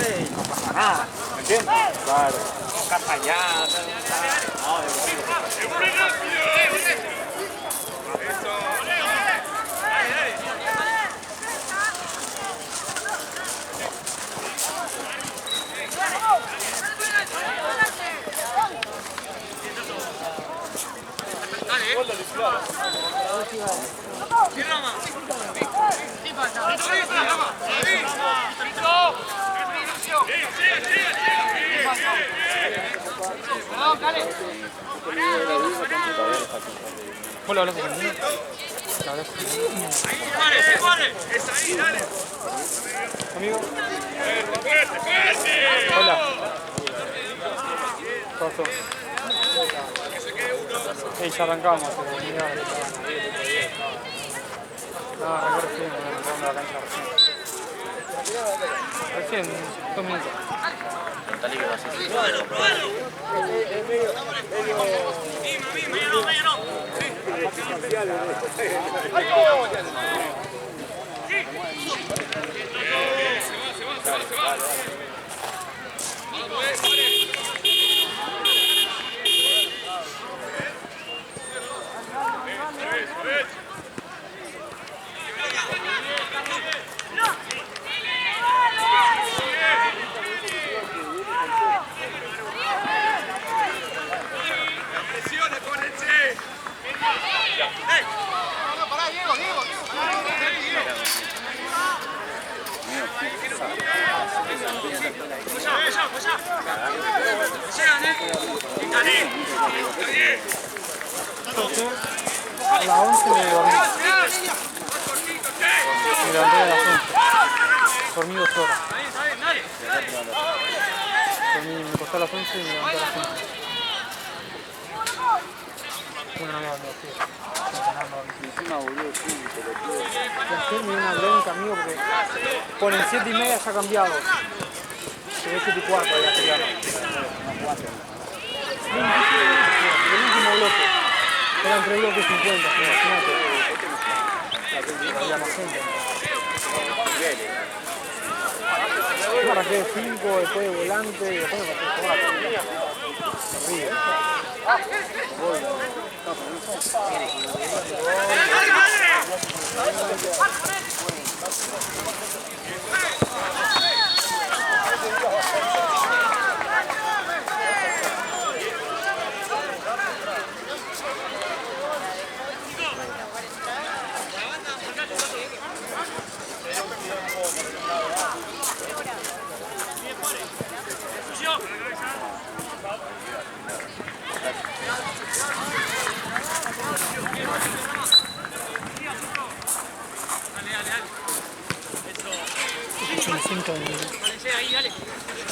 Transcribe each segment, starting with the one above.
pierde y no pasa nada. ¿Me entiendes? Claro. Casa allá, ¿Vos lo hablas conmigo? ¿Lo hablas conmigo? Amigo. Hola. ¿Cómo estás? Ya arrancamos, pero mira, no, recién, arrancamos la cancha recién. Recién, 2 minutos. Dale que vas a hacer. A las 11 me dormí. Me levanté a las 11. Dormí 2 horas. Me acosté a las 11 y me levanté a las 5. Bueno, no me dormí, sí. Encima, boludo, sí, Ayer me dio una bronca, amigo, porque ponen 7:30 ya cambiado. Se ve 7:15 ya pelearon. El último bloque. Eran 3 bloques 50, imagínate. Había más gente. Yo arranqué de 5, después de volante, y después me pasé 4. Horrible.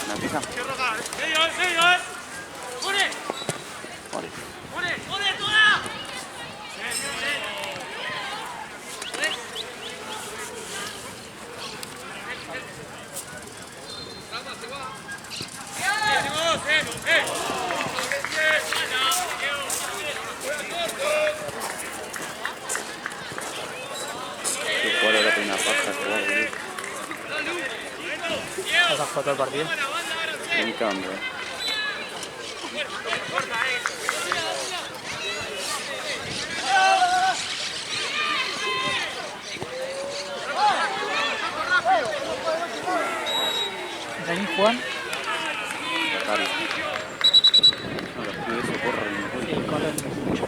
¿Una pija? ¿Cuál era la primera paja? ¿Vas a jugar todo el partido? En cambio. ¿Ahí Juan? Cari. No, los pibes se corren. Sí, corren mucho.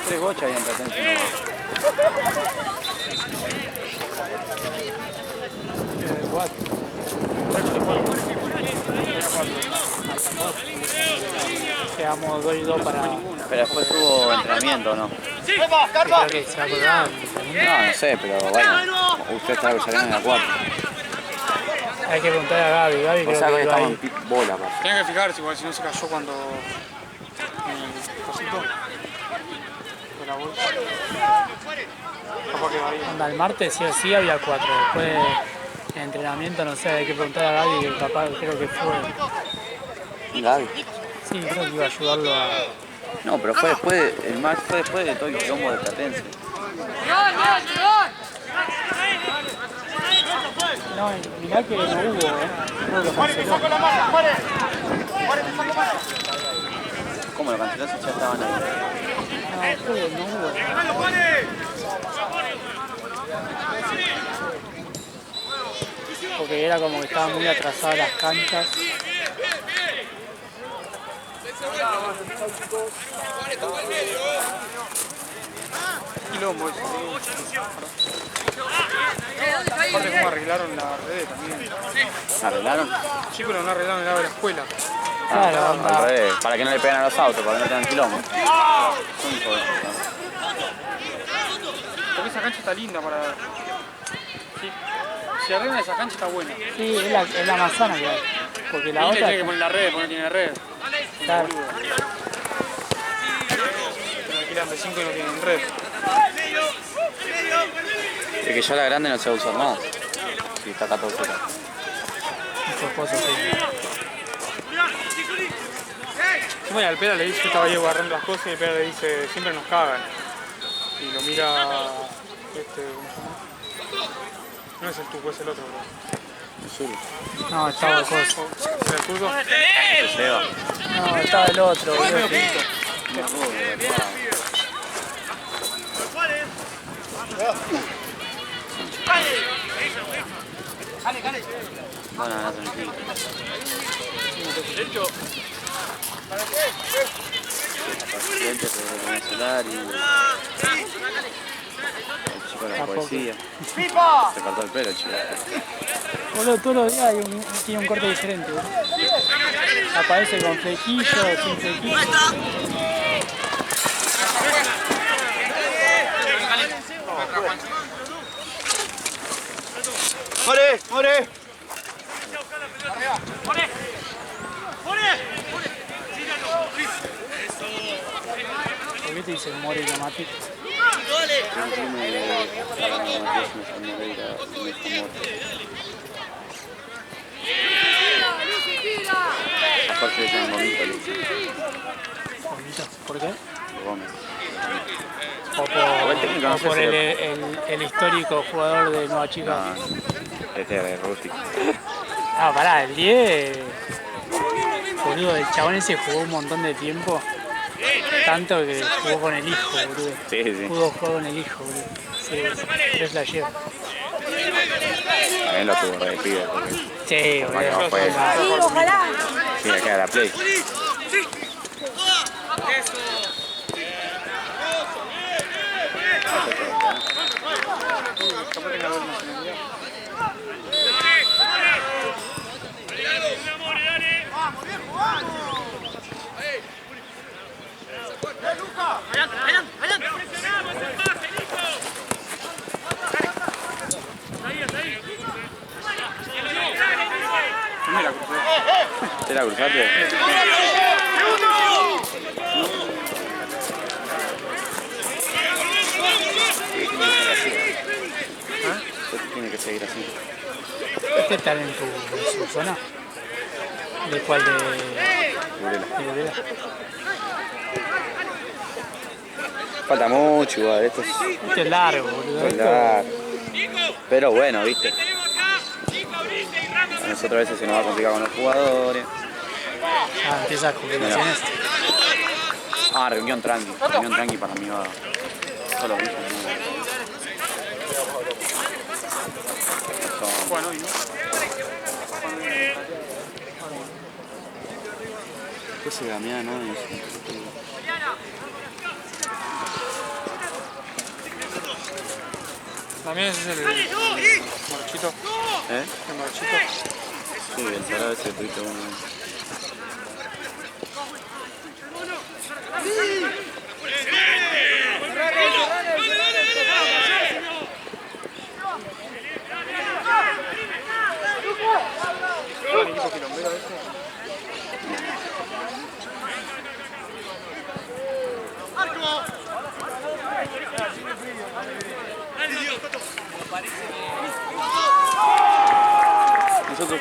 Tres gochas y en presencia nomás. Quedamos 2 y 2 para... Pero después hubo entrenamiento, ¿no? Creo que se acordaban. No, no sé, pero bueno. Usted está salieron en la cuarta. Hay que preguntarle a Gaby. Gaby O creo sea que que estamos ahí. en bola, pa. Tenés que fijarse igual si no se cayó cuando... cosito. de la bolsa. Capaz que varía. Anda, el martes sí o sí había 4. Después de entrenamiento, no sé, hay que preguntar a Gaby, que capaz creo que fue. Gaby. Sí, creo que iba a ayudarlo a. No, pero fue después, el match fue después de todo el quilombo de Platense. No, mirá que no hubo, creo que canceló. ¿Cómo lo canceló si ya estaban ahí? No, creo que no hubo. Porque era como que estaban muy atrasadas las canchas. Quilombo eso. Aparte cómo arreglaron la red también. ¿Arreglaron? Sí, pero no arreglaron el lado de la escuela. Claro, Al anda. revés, para que no le peguen a los autos, para que no tengan quilombo. Son hijos de puta. Porque esa cancha está linda para... Sí. Si arreglan esa cancha está buena. Sí, es la más sana que hay. Porque la Ahí le otra. tiene que poner la red, porque no tiene red. Claro. Pero alquilan de 5 y no tienen red. Es que ya la grande no se va a usar más. Si está 14 horas. Muchos cosas sí. Bueno, al Pera le dice, yo estaba ahí agarrando las cosas y el Pera le dice, siempre nos cagan. Y lo mira, ¿cómo se llama? No es el tuco, es el otro, bro. El sur. No, estaba el coso. ¿Es el tuco? El Seba. No, estaba el otro, boludo. Qué rudo, verdad. Bueno, nada, tranquilo. Presidente, pero el celular y... El chico de la poesía. Se cortó el pelo, chico. Boludo, todos los días tiene un corte diferente, boludo. Aparece con flequillo, sin flequillo. ¡More! ¡More! ¿Por qué te dice More y Matic? Aparte de ser bonito, Bonito. ¿Por qué? Gómez. O por el histórico jugador de Nueva Chica. No, este es rústico. Ah, pará, el 10. Boludo, el chabón ese jugó un montón de tiempo. Tanto que jugó con el hijo, boludo. Sí, sí. Pudo jugar con el hijo, boludo. Sí, es la lleva. También lo tuvo re de pibe. Sí, boludo. Sí, ojalá. Sí, acá era la play. Capaz que la doy nacionalidad. Mira, crucé. ¿Te la cruzaste? Tiene que seguir así. ¿Este está en su zona? ¿De cuál? De Burela. Falta mucho igual, esto es Este es largo, boludo. largo. Pero bueno, viste. A nosotros a veces se nos va a complicar con los jugadores. Ah, empieza a jubilaciones. Ah, reunión tranqui para mí va. Solo mismo. Bueno, hoy, ¿no? ¿Qué se Damián, no? También ese es el morochito. ¿Eh? El morochito. Sí, el salado ese tuviste uno. El equipo quilombero ese.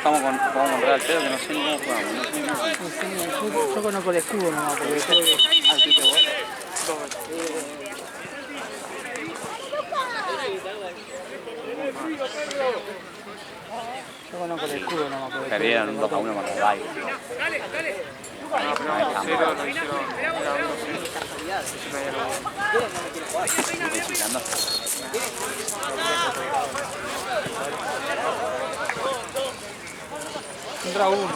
estamos con Real, pero que no sé ni cómo jugamos. No sé ni cómo. Yo conozco el escudo nomás, porque después... Ah, ¿sí te vos? Yo conozco el escudo nomás, porque... Perdieron 2-1 con el Bayern. No, pero no, 0 lo hicieron. Visitando. Entra uno.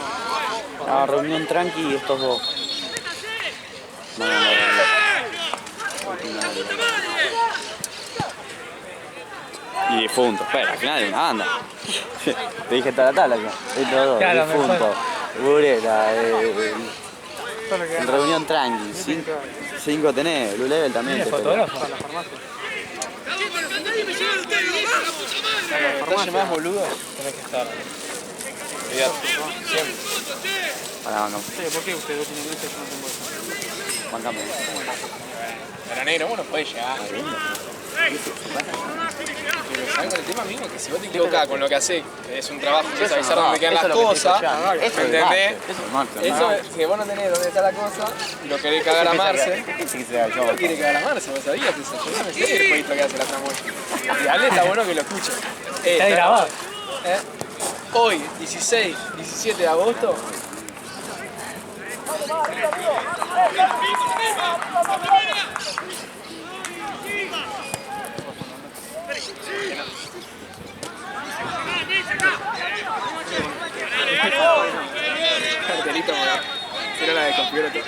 La reunión tranqui y estos dos. No. Y difunto. Espera, al final de una banda. Te dije tal acá. Estos dos, Claro, difunto. Bureta, Todo lo que gana. reunión tranqui. 5 tenés, Blue Level también. ¿Tiene te fotógrafo? Para la farmacia. ¿Estás más boludo? Tenés que estar. Siempre. Pará, bancame. ¿Por qué ustedes dos tienen eso y yo no tengo eso? Bancame. Para negro, bueno, puede llegar. ¿Sabes el tema, amigo? Que si vos te equivocás con lo que haces, es un trabajo, es avisar dónde quedan las cosas, ¿me entendés? Eso es que vos no tenés dónde está la cosa y lo querés cagar a Marce. ¿Cómo quiere cagar a Marce? ¿Vos sabías eso? Yo no sé el jueguito que hace la tramoya. Y Ale está bueno que lo escuche. Está grabado. Hoy, 16, 17 de agosto. Cartelito, era la de configura todo.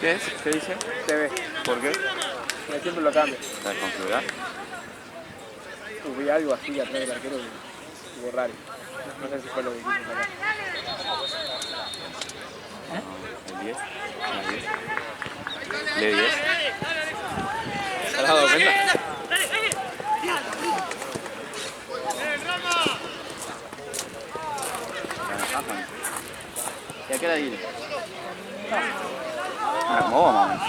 ¿Qué es? ¿Qué dice? TV. ¿Por qué? Pero siempre lo cambio. ¿La configurar? Vi algo así atrás del arquero y hubo raro. No sé si fue lo que quiso sacar. ¿El 10? ¿El 10? ¿Le 10? ¿Se has dado cuenta? ¿Y a qué hora viene? ¿Cómo vamos?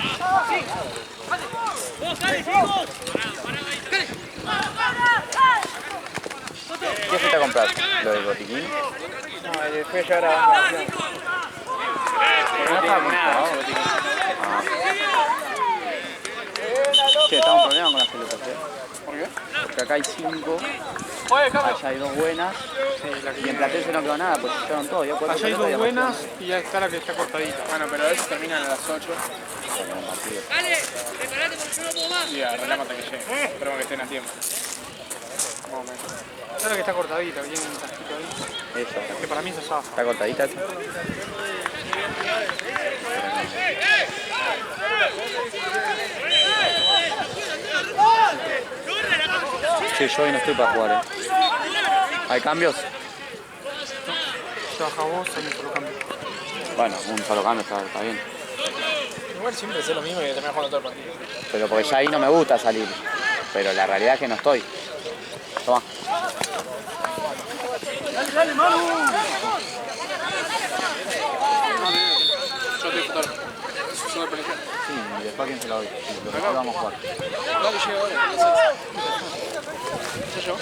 ¿Qué fuiste a comprar? ¿Lo del botiquín? No, fue a llevar a la No estaba comprado. Che, está un problema con las pelotas, ¿eh? ¿Por qué? Porque acá hay 5, allá hay 2 buenas, y en Platense no quedó nada, pues se llevaron todo. Allá hay 2 buenas y ya está la que está cortadita. Bueno, pero a veces terminan a las 8 Dale, prepárate porque yo no puedo más. y arreglamos hasta que llegue. Esperemos que estén a tiempo. Más o menos. Esa es la que está cortadita, viene un tajito ahí. Eso, Que para mí es asada. está cortadita esa. Sí, yo hoy no estoy para jugar, ¿Hay cambios? Se baja vos, hay un solo cambio. Bueno, un solo cambio está bien. Igual siempre es lo mismo y terminar jugando todo el partido. Pero porque ya ahí no me gusta salir. Pero la realidad es que no estoy. Toma. Yo estoy fotógrafo. Solo pelea. Sí, y después quién se lo doy. Después vamos a jugar. Dale, llega ahora, entonces. ¿Soy yo?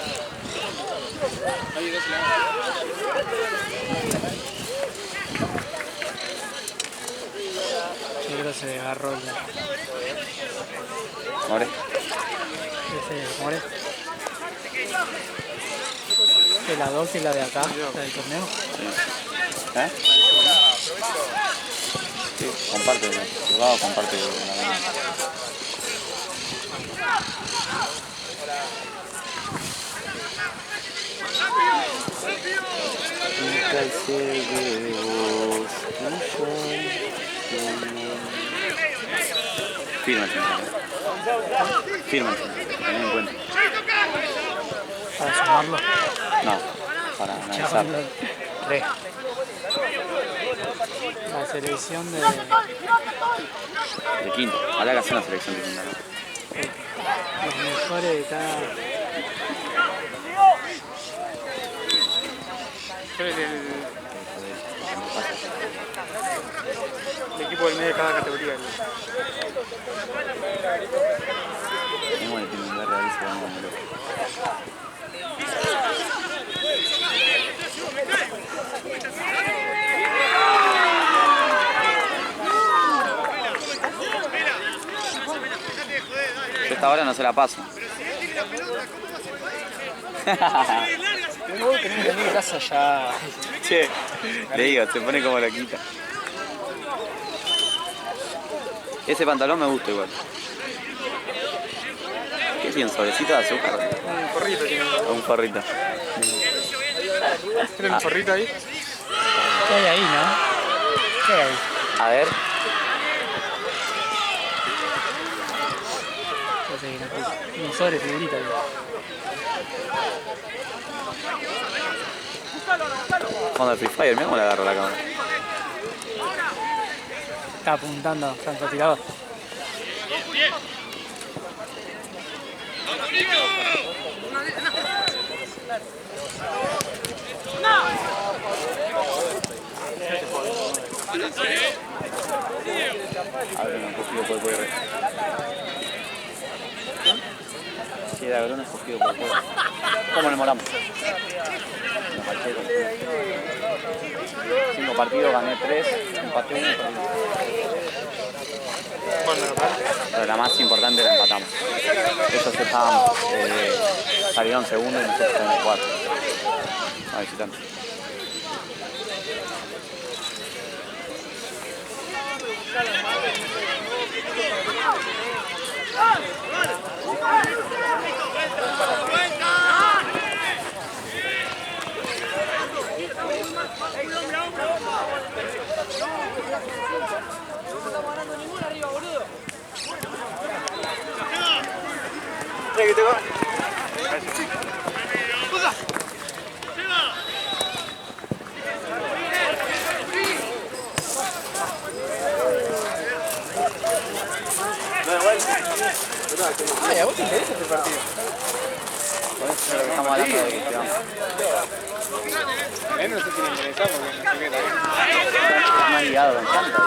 Ahí, dásela. Yo creo que se agarró el... More. Ese More. ¿Es la 2 y la de acá? ¿La del torneo? ¿Eh? Sí, comparte. El jugado comparte la gana. Fírmense. Fírmense. Tened en cuenta. ¿Para sumarlo? No, para analizar. Tres. La selección de... De quinto. Ojalá que hacer una selección de quinto, ¿no? Los mejores de cada... Yo el equipo del medio de cada categoría. Tengo el tiene un verde ahí, se va a mover. hasta ahora no se la paso. Luego tenés que venir a casa ya. Che, le digo, se pone como loquita. Ese pantalón me gusta igual. ¿Qué tiene? ¿Un sobrecito de azúcar? Un forrito tiene. Un forrito. ¿Tiene un forrito ahí? ¿Qué hay ahí, no? ¿Qué hay ahí? A ver. Un sobre figurita ahí. Fondo de Free Fire, mira cómo le agarro la cámara. Está apuntando francotirador. A ver, un cogido por el cuello. Sí, de verdad, un escogido por el cuello. ¿Cómo le moramos? 5 partidos, gané 3, empaté 1 y perdí. Pero la más importante la empatamos. Ellos estaban, salieron segundo y nosotros tenemos 4. A visitante. Ay, ¿a vos te interesa este partido? Por eso es lo que estamos hablando de que vamos. A él no sé si le interesa porque no sé qué también. Me han ligado con Santa.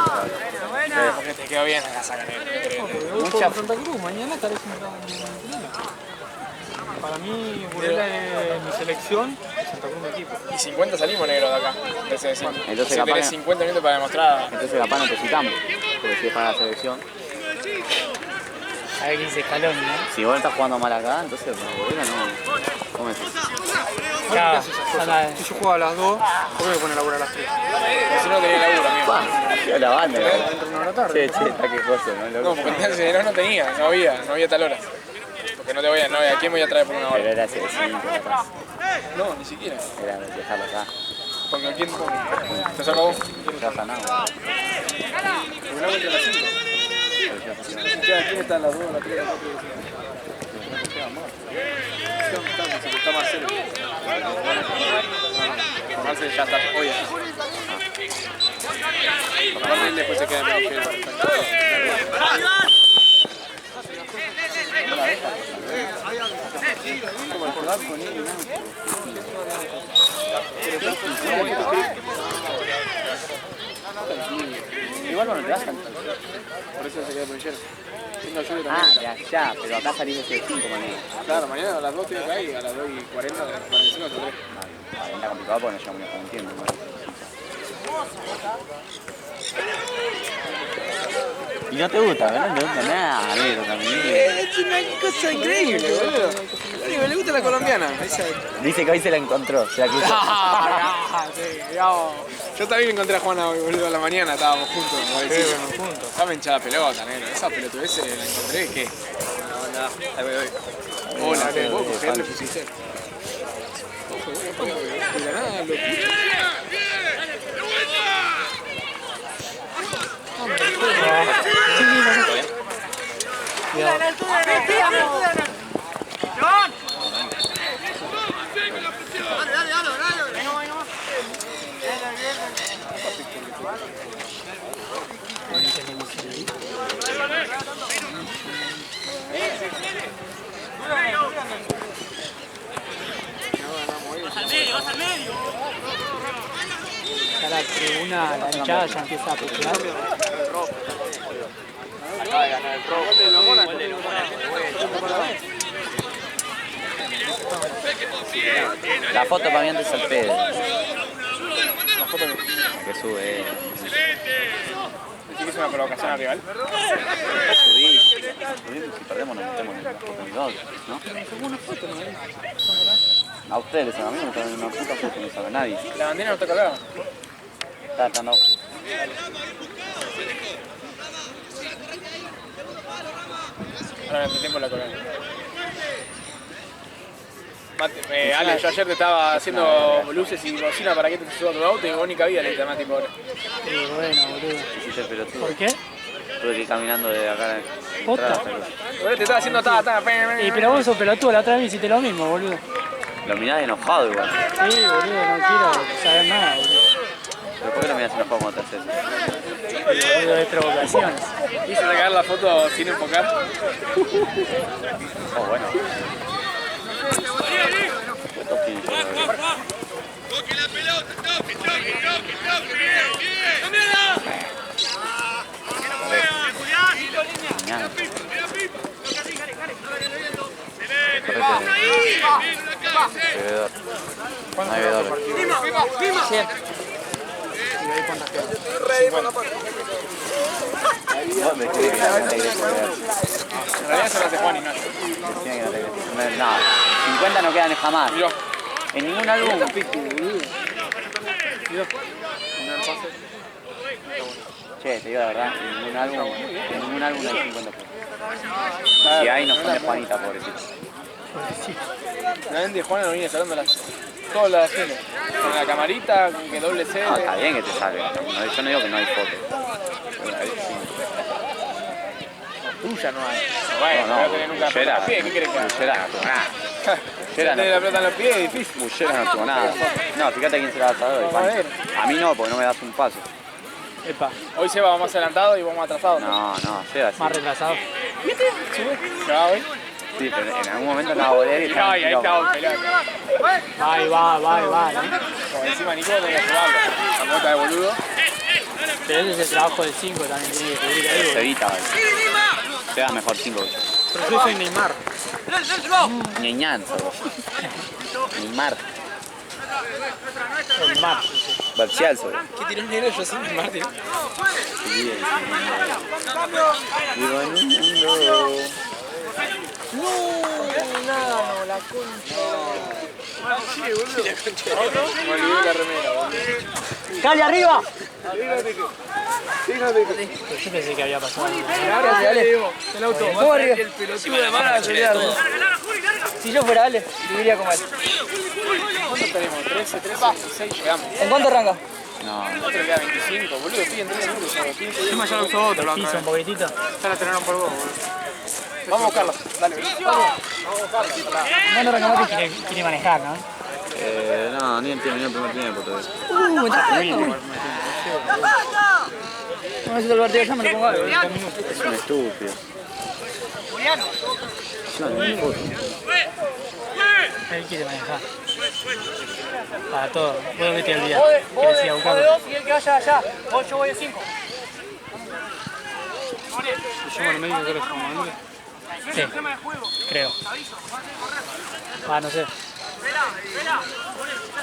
Porque te quedó bien la saca Mucha. Santa Cruz, mañana estaré sentado en Tribuna. Para mí, Burela es mi selección, Santa Cruz mi equipo. Y 50 salimos negros de acá, de ese vecino. Entonces Si capaz tenés que- 50 minutos para demostrar. Entonces capaz no te citamos. Porque si es para la selección. A ver quién dice Scaloni, ¿no? Si vos estás jugando mal acá, entonces Burela no. ¿Cómo es eso? Claro, Si yo juego a las 2, ¿por qué me pone a laburar a las 3? Porque si no tenía laburo, amigo. Yo la banda, la verdad. Dentro de una tarde. Che, está quejoso, ¿no? No, porque si no tenía, no había tal hora. Porque no te voy a, ¿a quién me voy a traer por una Pero hora? era ese 5 capaz. No, ni siquiera. Era dejarlo acá. Porque ¿quién pone? ¿Te saca vos? Ya sanado. Porque no vuelta a las 5. ¿Quién está en las 2, las 3, las 4 Está Marcelo. Marcelo ya está, hoy ya. Aparte él después se queda en medio que como el Portugal con él, Igual no te vas tanto. por eso se queda polillero. Tengo ayuda Ah, también. de allá, pero acá salís de 5 mañana. Claro, mañana a las 2 estoy acá y a las 2 y 40, 45, 3. Vale, está complicado porque no llegamos ni a un tiempo. Y no te gusta, ¿verdad? No te gusta nada, amigo, también. Es una cosa increíble, boludo. Le gusta la colombiana. Dice que hoy se la encontró, se la cruzó. Yo también encontré a Juana hoy, boludo, a la mañana estábamos juntos. Juntos. Estaba hinchada pelota, negro. Esa pelotudez la encontré, ¿qué? Hola, ahí voy. Hola, ¿qué? ¿Vos qué le pusiste? Ojo, de la nada, lo pucho. Ya la tribuna, la hinchada ya empieza a putear. Acaba de ganar el Pro. La foto para mí antes al pedo. La foto Que sube. ¿Decís que es una provocación al rival? Subí. Si perdemos nos metemos en la oportunidad, ¿no? A ustedes, a mí no me saben una puta foto, no sabe nadie. La bandera no está colgada. Está no. Ahora en este tiempo la colgada. Ale, yo ayer te estaba haciendo luces y bocina para que te suba a tu auto y vos ni cabida le diste a Mati, pobre. Y bueno, boludo. Hiciste el pelotudo. ¿Por qué? Tuve que ir caminando de acá. ¿Posta? Boludo, te estaba haciendo Y pero vos sos pelotudo, la otra vez hiciste lo mismo, boludo. Lo mirás enojado igual. Sí, boludo, no quiero saber nada, boludo. ¿Pero por qué lo mirás enojado cuando te haces eso? Boludo, de provocaciones. Hice sacar la foto sin enfocar. Oh, bueno. Toque la pelota, toque, ¡cámbiala! Mañana. Bebedor. No hay bebedor. ¿Vos me crees que no te querés beber? En realidad se lo hace Juan y no. Decime que no te querés. No, 50 no quedan jamás. Miró. En ningún álbum. Che, te digo la verdad, en ningún álbum hay 50 pesos. Si hay, no son de Juanita, pobrecito. La gente de Juana no viene sacando todas las genes. Con la camarita, que doble C. No, está bien que te salga. Yo no digo que no hay fotos. Tuya no hay. Bueno, No, no tenés nunca pelota en los pies, ¿qué querés que haga? Bullera no tuvo nada. Tener la pelota en los pies es difícil. Bullera no tuvo nada. No, fíjate quién se la va a saber hoy, Pancho. A mí no, porque no me das un paso. Epa, Hoy Seba va más adelantado y vos más atrasado. No, Seba sí. más retrasado. Ya hoy. Sí, pero en algún momento acaba de volver y Y estaba ahí está hoy pelota. Ahí va, ¿no? Como encima Nico tenía que jugarlo. La pelota de boludo. Pero ese es el trabajo del 5 también, tiene que cubrir ahí, boludo. Sevita, vale. Seba mejor 5 que yo. Pero yo soy Neymar. Ñeñanza, vos. Neymar. El mar. Barcial sobre. ¿Qué tiró el negro? Yo soy Neymar, tío. Vivo en un mundo. La concha. Sí, boludo. La concha. Me olvidé la remera, boludo. ¡Cali, arriba! Fíjate. Yo pensé que había pasado. Dale, el auto. ¿Cómo arriba? El pelotudo de mala acelerarlo. Si yo fuera Ale, viviría como él. ¿Cuántos tenemos? 13, 16, llegamos. ¿En cuánto arranca? No, Otro le queda 25, boludo. Piden 3 minutos, solo 15. Encima ya lo usó otro, Piso un poquitito. ya la tenieron por vos, boludo. Vamos a buscarlo. Dale, vamos. Vamos a buscarlo. Bueno, Rangamati quiere manejar, ¿no? no, ni terminó el primer tiempo todavía. No sé el partido, ya me lo pongo. Es un estúpido. No, ni foto. Él quiere manejar. Para todo. Vos que te olvidás. Que decía buscando. Y el que vaya allá, yo voy de 5. Se llama el médico que lo llama, Sí, creo. Ah, no sé.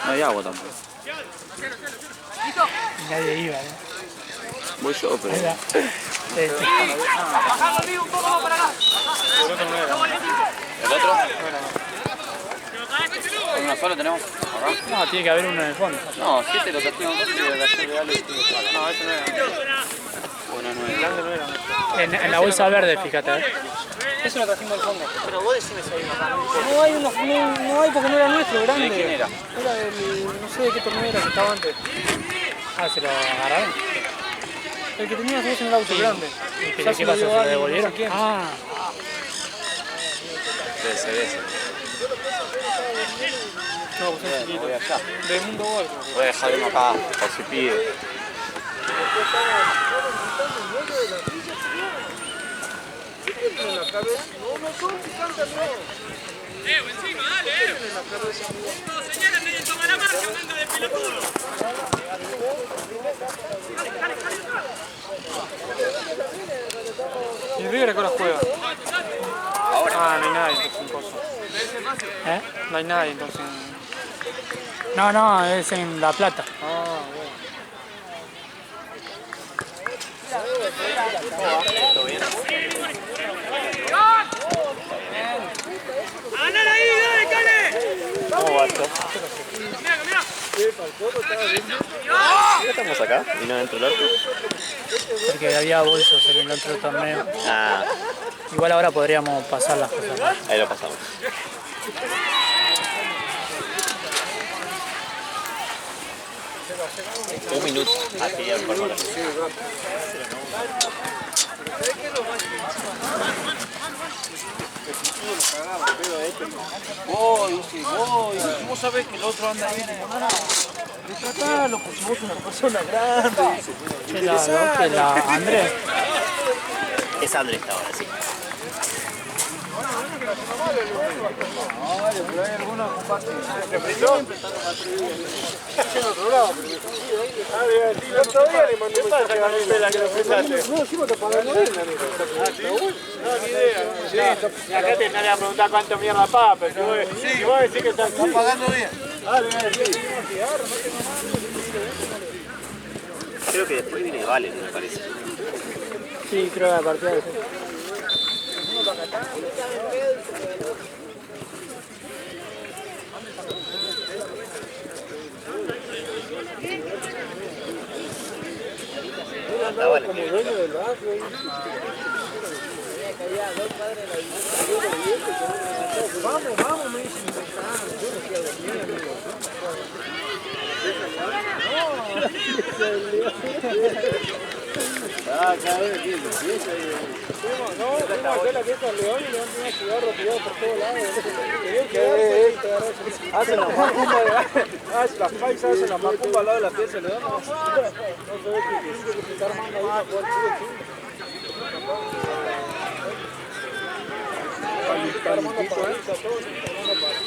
No hay agua tampoco. Y nadie iba, ¿eh? Voy yo, pero. Ahí va. Bajando arriba un poco más para acá. ¿El otro? ¿Uno solo tenemos? No, tiene que haber uno en el fondo. No, 7 lo trajimos dos y el ayer de Ale. No, ese no era. Bueno, no era. En la bolsa verde, fíjate. Eso lo trajimos al fondo. Pero vos decime si hay una No hay uno, no hay porque no era nuestro, grande. ¿De quién era? Era del, no sé de qué torneo era que estaba antes. Ah, se lo agarraron. El que tenías vos en el auto grande. ¿Y qué pasó? ¿Se lo devolvieron? Ah, Debe ser ese. No, vos sos chiquito. Voy allá. Del mundo gol. Voy a dejar uno acá, por si pide. encima, dale, Todos señalan medio tomar la marca, manga de pelotudo. ¿Y River a qué hora juega? Ahora. Ah, no hay nadie entonces en coso. ¿eh? No hay nadie entonces. No, es en La Plata. Ah, bueno. ¿Qué estamos acá? ¿Y no dentro del arco? Porque había bolsos en el otro torneo. Ah, Igual ahora podríamos pasar las cosas. ahí lo pasamos. Un minuto. Así ya por favor. Voy, vos sabés que el otro anda ahí, retratalo, pues si vos sos una persona grande. Que la Andrés. Es Andrés esta hora, sí. Pero hay algunos compartidos. El otro día le mandé un mensaje a Marcela que lo pensaste. No, encima te pagando bien, amigo. No, ni idea. Sí, acá te nadie a preguntar cuánto mierda paga, pero si vos decís que está pagando bien. Creo que después viene Vale, me parece. Sí, creo que a partir de eso. Anda, Vale. Vamos, me dicen. No, fuimos acá la fiesta del León y le dan un cigarro tirado por todos lados. Hacen la macumba, las paisas hacen la macumba al lado de la fiesta del León. No se ve que se está armando ahí para jugar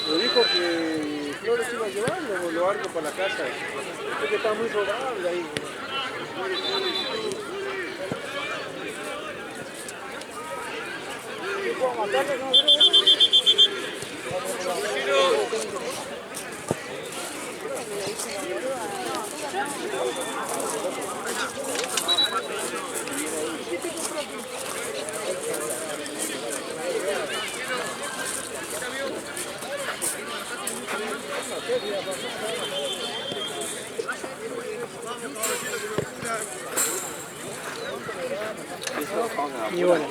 lo dijo que Flores iba a llevar los arcos para la casa. Es que está muy favorable ahí. Y bueno.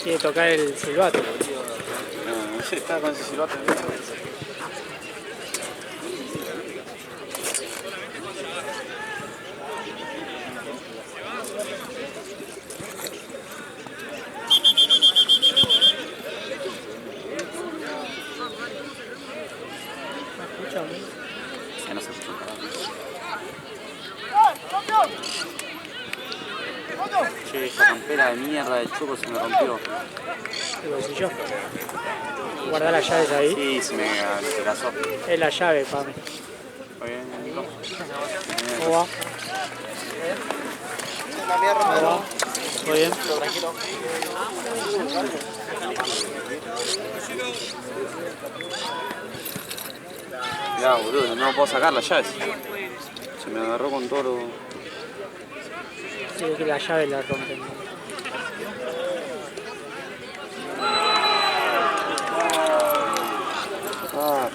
Quiere tocar el silbato. No sé, está con ese silbato. Ya no se escucha. Che, esa campera de mierda de Choco se me rompió. El bolsillo. Guarda las llaves ahí. Sí, se me casó. Es la llave para mí. Muy bien, Nico. ¿Cómo va? ¿Cómo va? ¿Todo bien? Ya, boludo, no puedo sacar las llaves. Se me agarró con todo lo... Sí, que la llave la rompen. Ah.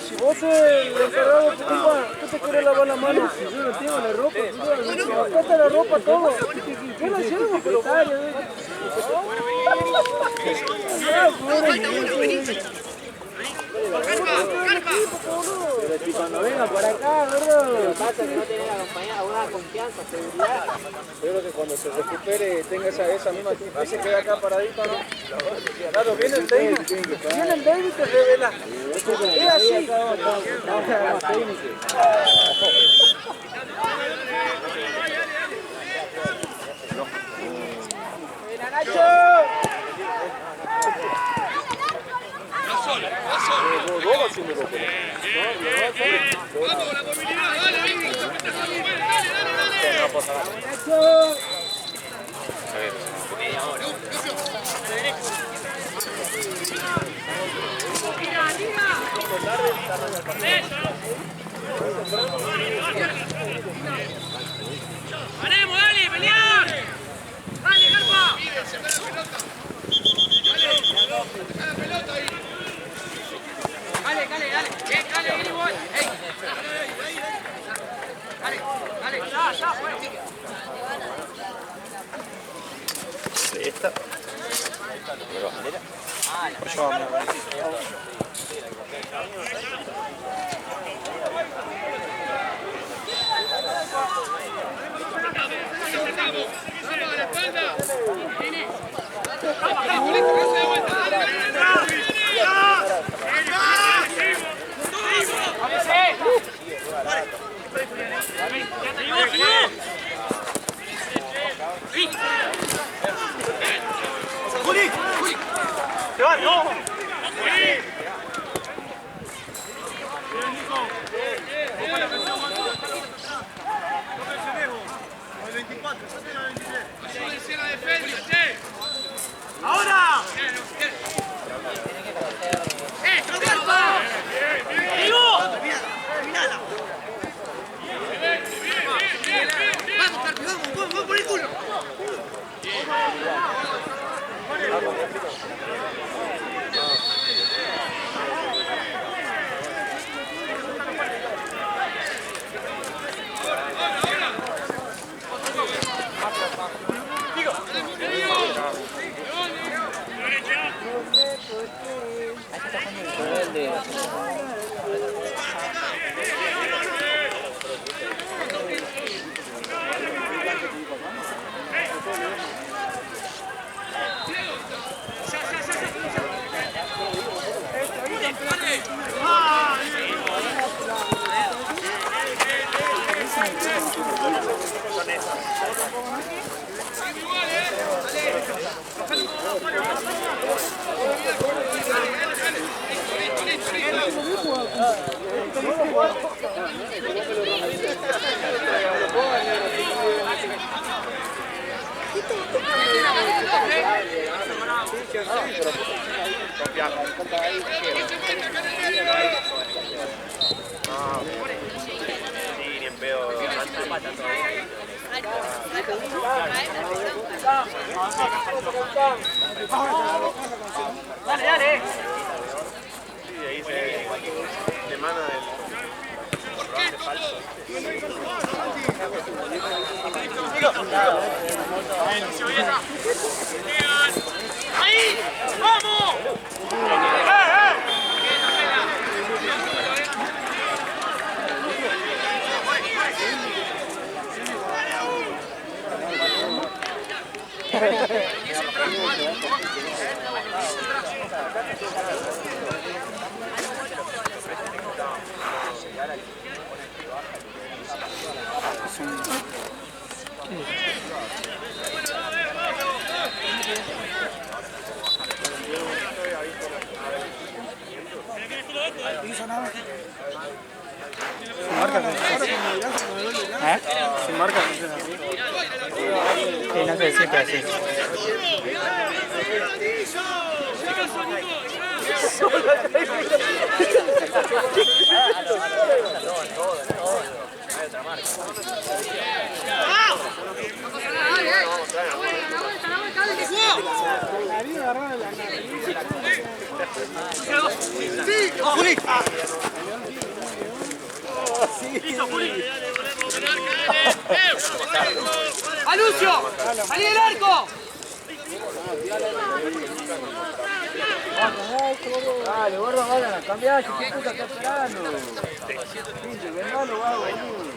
Si vos sos el encargado de tu culpa, ¿qué te querés lavar la mano? Si yo no tengo la ropa, acá está la ropa, todo. Yo la llevo, pero pero si cuando venga por acá, gordo. Lo que pasa es que no tenés una confianza, seguridad. Yo creo que cuando se recupere tenga esa misma actitud, se queda acá paradito, ¿no? Claro, viene el David. Viene el David y te revela. Es así. ¡Buena, Nacho! Vamos, la movilidad, dale, ahí. Dale. ¡Ganemos, dale, pelear! ¡Dale, Garpa! Dale, dale, dale. Dale, dale, igual. Dale, dale. Ya, pues. Esta. ¡Vamos a la espalda! ¡Ahora! ¡Esto, Garpa! ¡Vivo! ¡Terminala! ¡Vamos, Carpi, vamos por el culo! Dale, dale. Sí, ahí se emana el falso. ¡Ahí! ¡Vamos! Sin marca. Sí, no sé, siempre así. ¡A Lucio! ¡Salí del arco! Dale, gordo, vayan a cambiar, ¿qué puta está esperando? Pinche, mi hermano va a venir.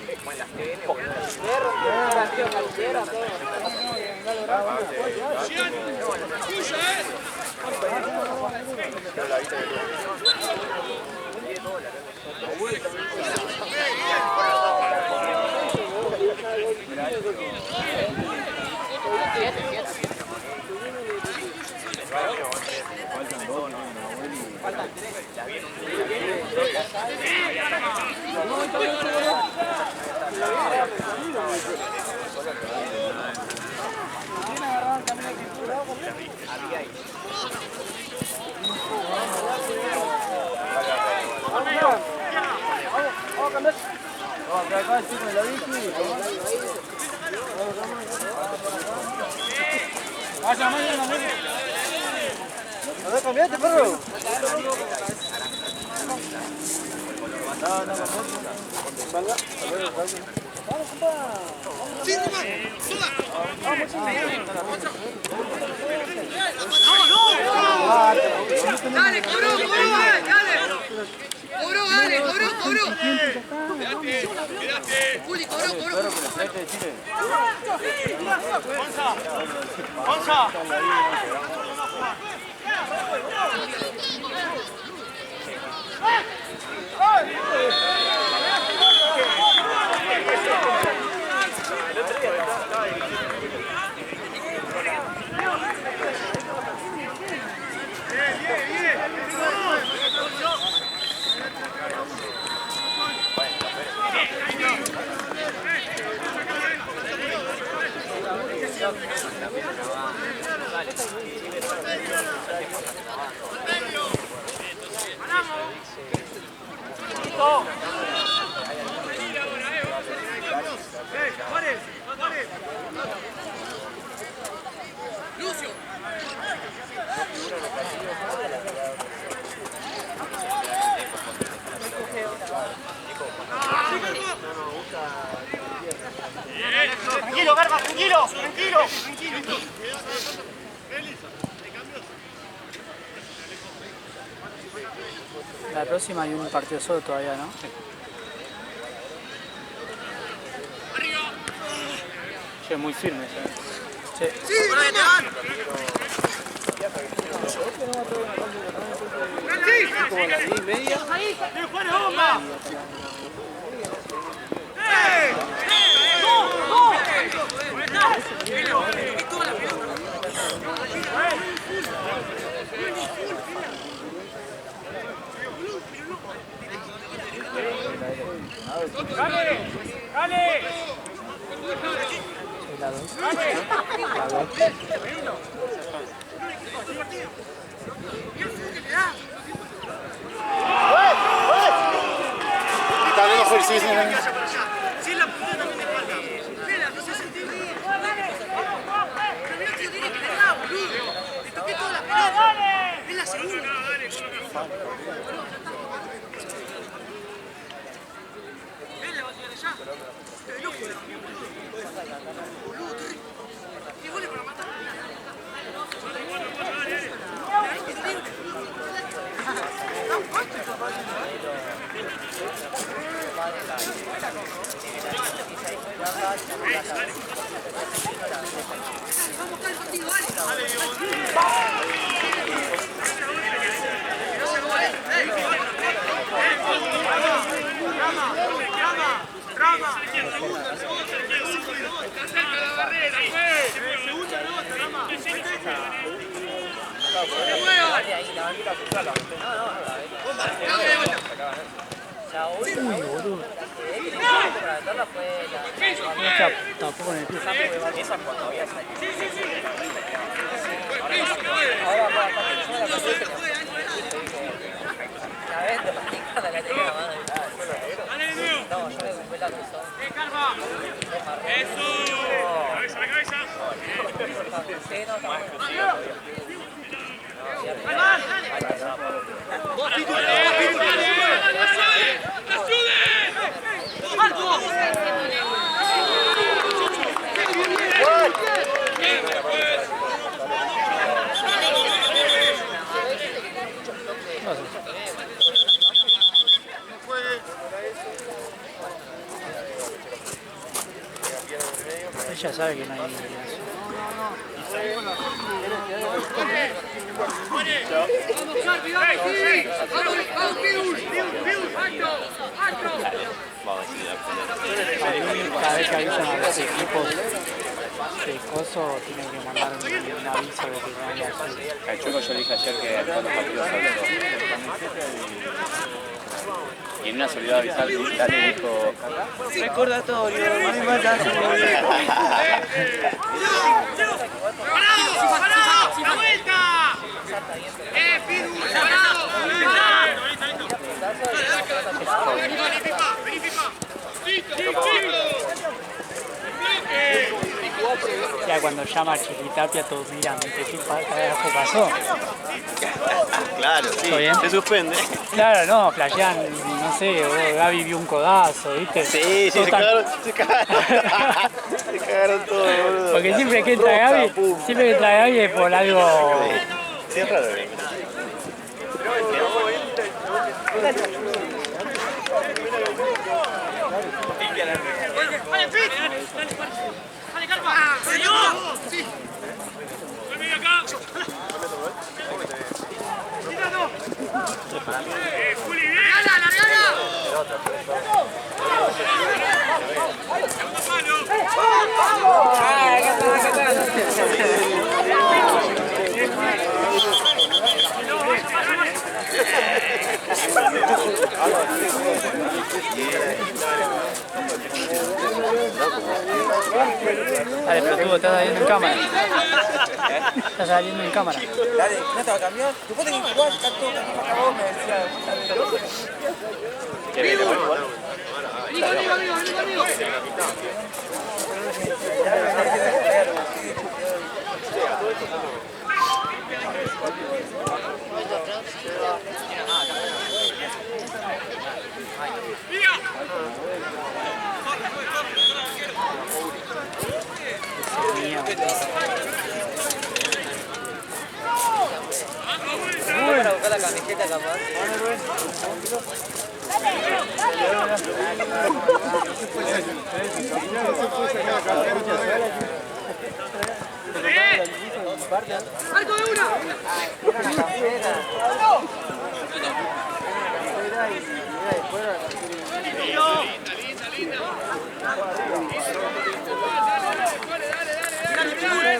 Vamos a cambiar. Vamos a acá el chico de la bici. Vaya, mañana, ¿no cambiaste, perro? No, cuando salga, a ver, vamos, compa. ¡Sí, Román! ¡Suba! ¡Dale, cobró, dale! ¡Cobró! ¡Quédate! ¡Juli, cobró! ¡Onza! ¡Lucio! Tranquilo, Garba, tranquilo. La próxima hay un partido solo todavía, ¿no? Che, muy firme, Sí. ¡Sí, Román! Como a las 10:30. La 2. Está bien ejercicio. Sí, la punta también de falta. Mira, no se sintió bien. Pero mira que yo tiene que pegar, boludo. Le toqué toda la pelota. Es la segunda. Él le va a tirar allá. Pero no puede. Boludo, ¿qué goles para matar? Vamos a el partido, Rama. Está cerca la barrera, segunda nota, Rama. Uy, boludo. Tapó con el pie. Ella sabe que no hay obligación. Cada vez que avisan a los equipos de coso, tienen que mandar un aviso de que no hay acción. El Chueco yo le dije ayer que todos los partidos avisó. Y en una salida avisar digital le dijo recordatorio, no hay más ¡Parado! ¡La vuelta! Pidu, cerrado. Ya cuando llama a Chiquitapia todos miran, ¿qué carajo pasó? Claro, sí, ¿Todo bien? se suspende. Claro, no, flashean, no sé, Gaby vio un codazo, ¿viste? Sí, Todos se tan- cagaron. Se cagaron todos, boludo. Porque siempre que entra Gaby es por algo... Sí, es raro. Dale, calma. ¡Señor! Sí. Dale, pero tú estás saliendo en cámara. Estás saliendo en cámara. Dale, ¿no te va a cambiar? Después tenés que jugar, está todo acabó, me decía. ¿Qué viene? Vení conmigo. Para buscar la camiseta capaz. ¡Alto de una!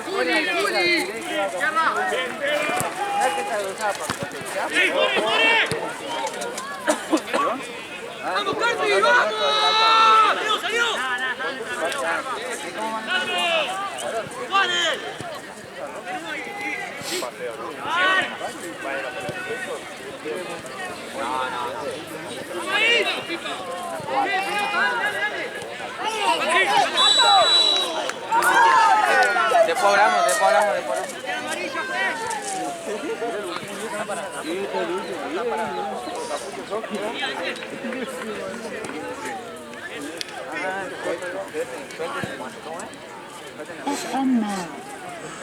Juli! ¡Vamos, Carpi! ¡Vamos! ¡Salió! ¡Juanes! Después hablamos.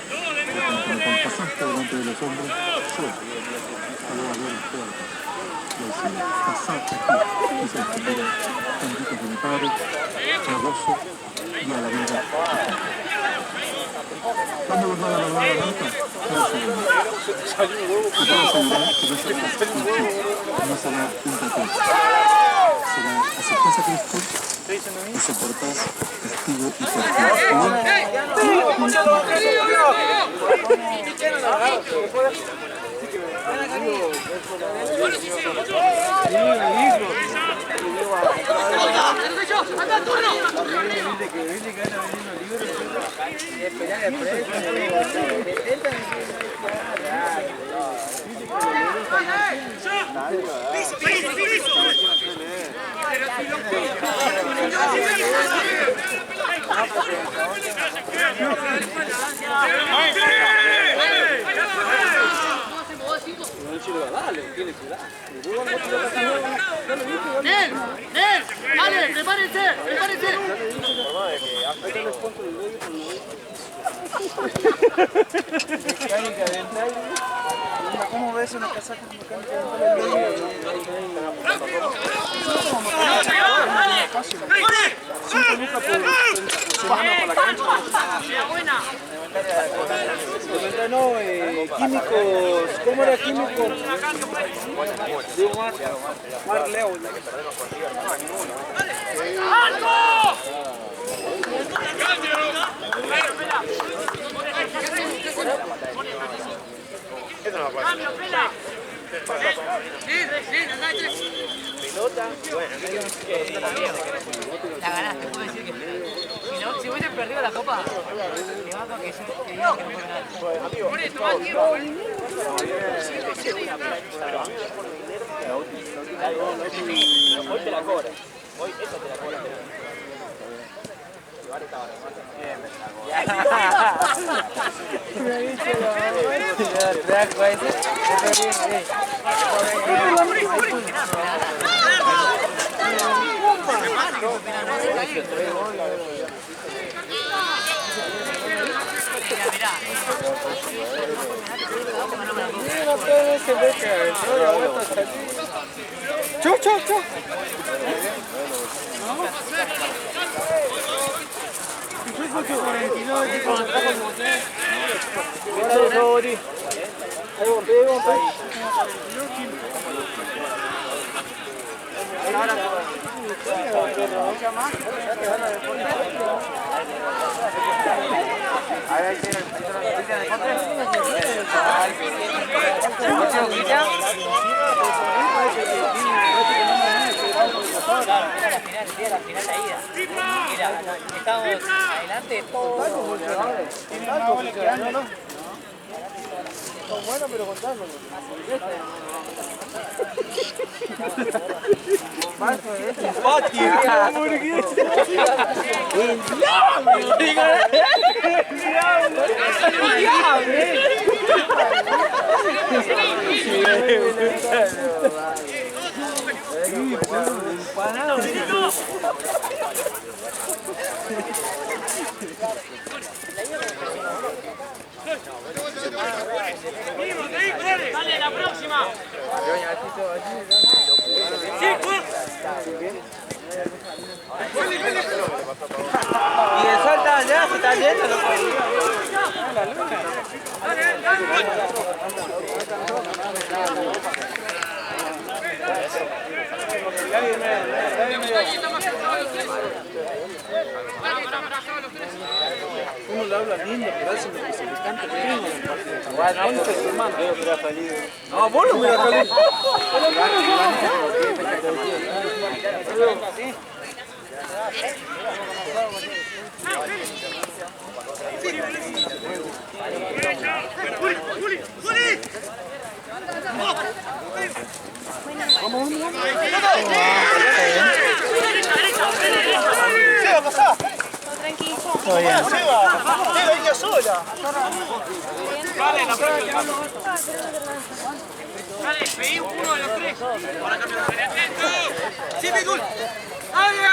Cuando pasaste delante de los hombres, suelta. Algo a ver fuerte. Y decía, pasaste aquí, y se escribieron benditos de mi Padre, a gozo y a la vida. Cuando los van a la levanta, no se ven. Y puedo asegurar que no será un chiste, no será un papel. Será aceptás a Cristo y soportás castigo y ¡Dale! ¡Prepárense! Mecánica dental. ¿Cómo ves una casaca mecánica dental? No, químicos, ¿cómo era químico? De Mar Leo. La ganaste, puedo decir que hubiese perdido la copa, le va a que se te diga que no fue nada. Por eso, más tiempo. Hoy te la cobra. Hoy eso te la cobra. ¡Chau, chau, chau! La final de ida. Mira, estamos adelante todo. Son buenos, pero contándolo. Dale, la próxima. Y el sol está allá, se está yendo. Uno le habla lindo, pero hace lo que se le canta bien. ¿Dónde se su mano? No, vos no hubieras salido. Todo bien. ¡Ella sola! Dale, pedí uno de los tres. Ahora cambiamos. ¡Sí, Pitbull! ¡Dale!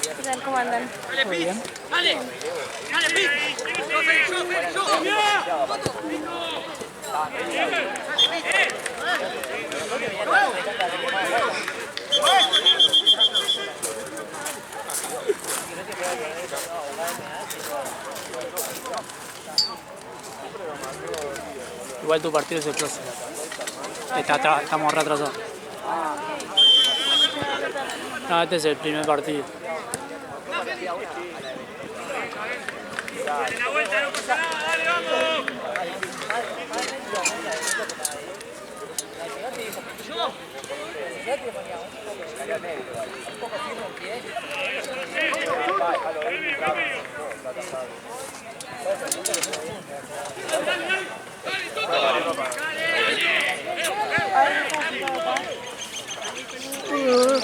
¿Qué tal? ¿Cómo andan? ¡Dale, Pit! ¡Dale! ¡Dale, Pit! Igual tu partido es el próximo. Estamos retrasados. No, este es el primer partido. ¡Dale la vuelta, no pasa nada! ¡Dale, vamos!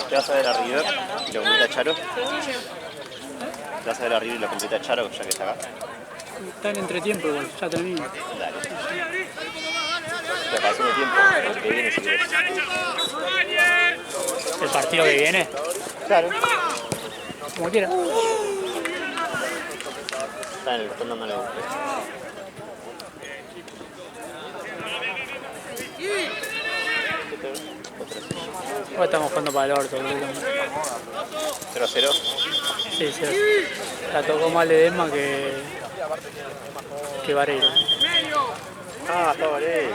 ¿Te vas a ver a River y lo completa Charo? ¿Te vas a ver a River y lo completa Charo ya que está acá? Está en entretiempo igual, ya termina. Te pasó un tiempo, el que viene si querés. ¿El partido que viene? Claro. Como quiera. Están dándole un Hoy estamos jugando para el orto, boludo. 0-0. Sí, sí. La tocó más Ledesma que Vareiro. Ah, está Vareiro.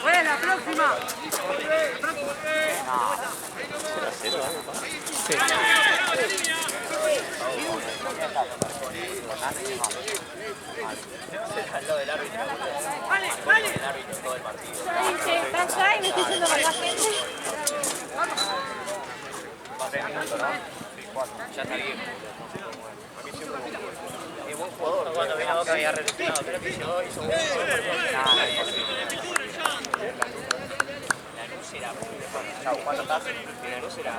Buena, próxima. Sí. Ay, che, estás ahí, me estoy yendo con la gente. Ya está bien. Es buen jugador. Cuando vino a Boca había relucionado, pero que llegó hizo un buen ¿cuánto estás? La luz era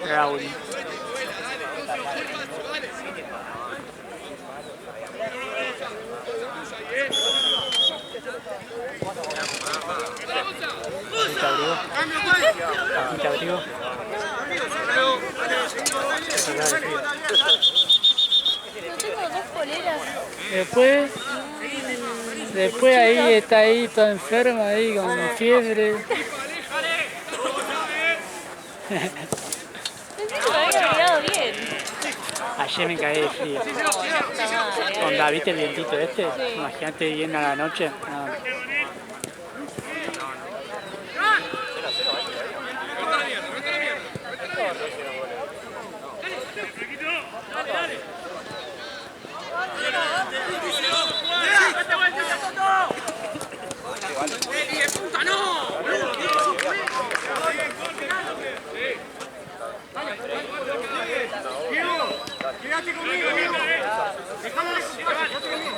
Raúl. ¿Te abrigo? Tengo dos poleras. Después ahí está ahí toda enferma ahí con fiebre. Pensé que me había olvidado bien. Ayer me caí de frío. Onda, ¿viste el vientito este? Sí. Imagínate bien a la noche. No. Quédate conmigo, Diego. Dejalo de ocupar, quédate conmigo.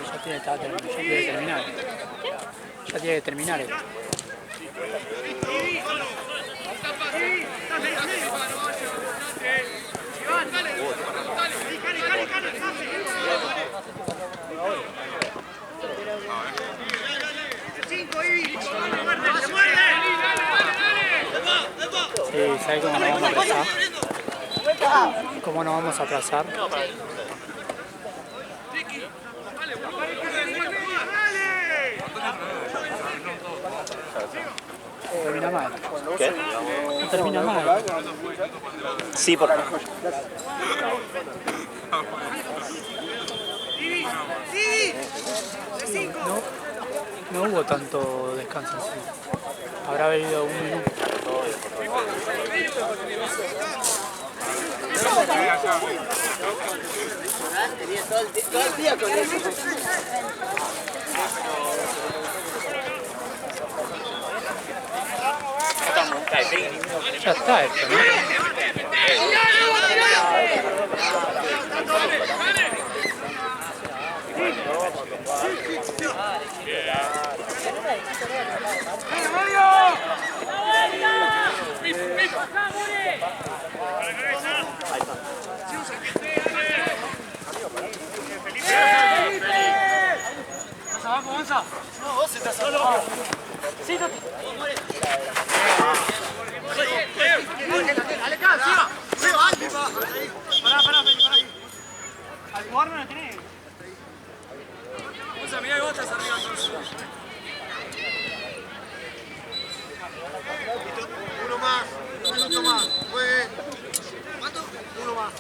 Ya tiene que terminar. Ya tiene que terminar. Sí, ¿sabes cómo nos vamos a aplazar? ¿Cómo nos vamos a aplazar? Termina mal. ¿Qué? No termina mal. Sí, por favor. No hubo tanto descanso así. Habrá bebido un minuto. Todo el día con eso. Ya está esto, ¿no? No, vos estás solo. Sí, Toti. Dale, acá, siga. Pará. Al jugar no lo tenés. Mirá que vos estás arriba entonces. Uno más, un minuto más. Juegue. ¿Cuánto? Uno más.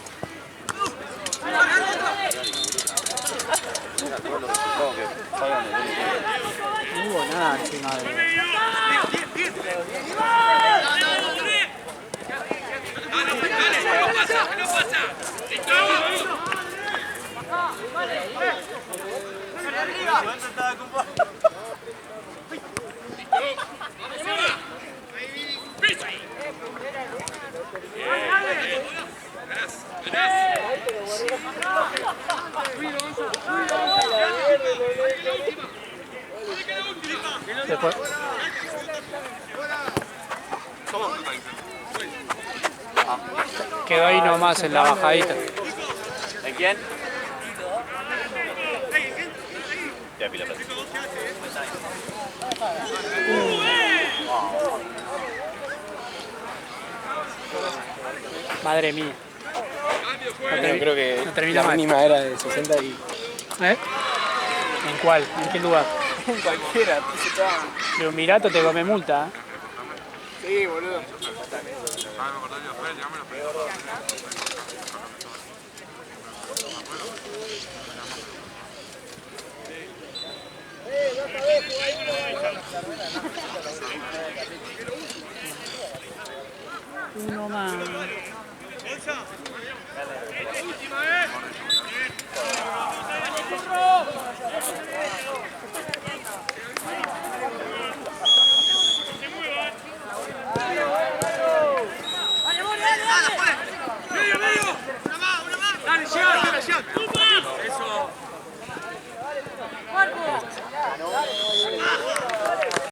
No hubo nada encima de... Después. Quedó ahí nomás en la bajadita. ¿De quién? Ya pila plata. Madre mía. Creo que no termina la mal. mínima era de 60 y... ¿Eh? ¿En cuál? ¿En qué lugar? Cualquiera, Pero Mirato te come multa, ¿eh? Sí, boludo.